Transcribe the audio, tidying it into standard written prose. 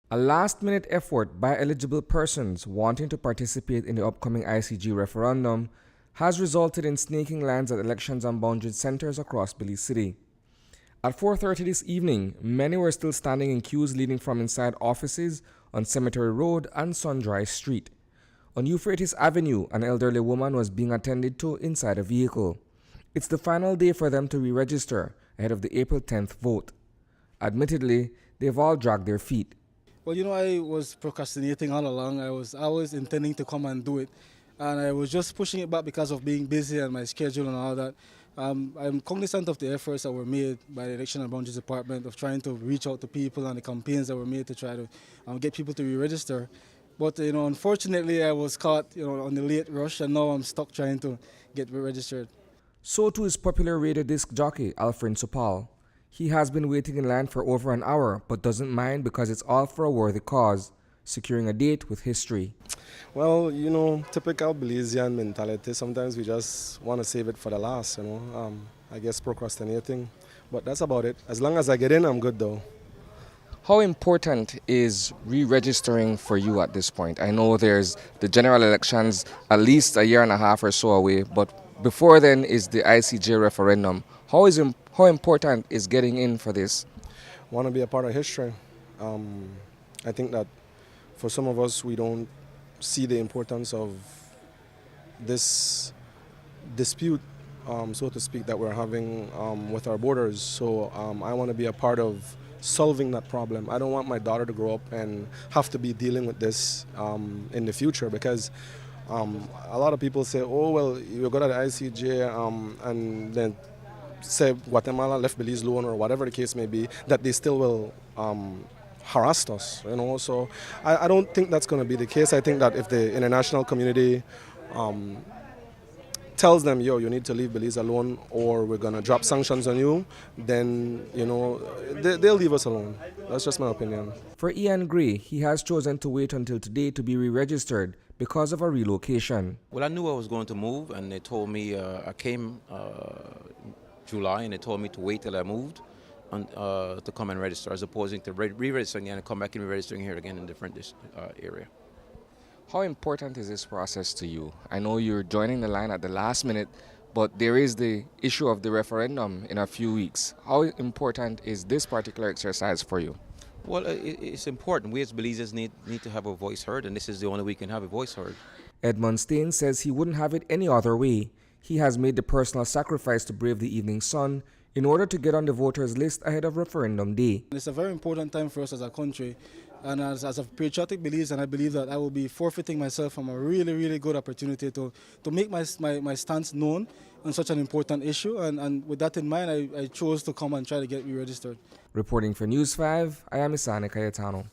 A last-minute effort by eligible persons wanting to participate in the upcoming ICG referendum has resulted in snaking lines at elections and boundary centers across Belize City. At 4:30 this evening, many were still standing in queues leading from inside offices on Cemetery Road and Sunrise Street. On Euphrates Avenue, an elderly woman was being attended to inside a vehicle. It's the final day for them to re-register ahead of the April 10th vote. Admittedly, they've all dragged their feet. Well, I was procrastinating all along. I was intending to come and do it, and I was just pushing it back because of being busy and my schedule and all that. I'm cognizant of the efforts that were made by the Election and Boundaries Department of trying to reach out to people and the campaigns that were made to try to get people to re-register. But unfortunately, I was caught on the late rush, and now I'm stuck trying to get registered. So too is popular radio disc jockey Alfred Supal. He has been waiting in line for over an hour but doesn't mind because it's all for a worthy cause, securing a date with history. Well, typical Belizean mentality. Sometimes we just want to save it for the last, I guess procrastinating. But that's about it. As long as I get in, I'm good though. How important is re-registering for you at this point? I know there's the general elections at least a year and a half or so away, but before then is the ICJ referendum. How important is getting in for this? Want to be a part of history. I think that for some of us, we don't see the importance of this dispute, so to speak, that we're having with our borders. So I want to be a part of solving that problem. I don't want my daughter to grow up and have to be dealing with this in the future, because a lot of people say, oh, well, you go to the ICJ and then say Guatemala left Belize alone or whatever the case may be, that they still will harass us. So I don't think that's going to be the case. I think that if the international community tells them, yo, you need to leave Belize alone or we're going to drop sanctions on you, then, they'll leave us alone. That's just my opinion. For Ian Gray, he has chosen to wait until today to be re-registered because of a relocation. Well, I knew I was going to move, and they told me I came July, and they told me to wait till I moved and, to come and register, as opposed to re-registering and come back and re-registering here again in a different area. How important is this process to you? I know you're joining the line at the last minute, but there is the issue of the referendum in a few weeks. How important is this particular exercise for you? Well, it's important. We as Belizeans need to have a voice heard, and this is the only way we can have a voice heard. Edmund Stain says he wouldn't have it any other way. He has made the personal sacrifice to brave the evening sun in order to get on the voters list ahead of referendum day. It's a very important time for us as a country, and as a patriotic Belizean, I believe that I will be forfeiting myself from a really, really good opportunity to make my stance known on such an important issue, and with that in mind, I chose to come and try to get re-registered. Reporting for News 5, I am Isani Cayetano.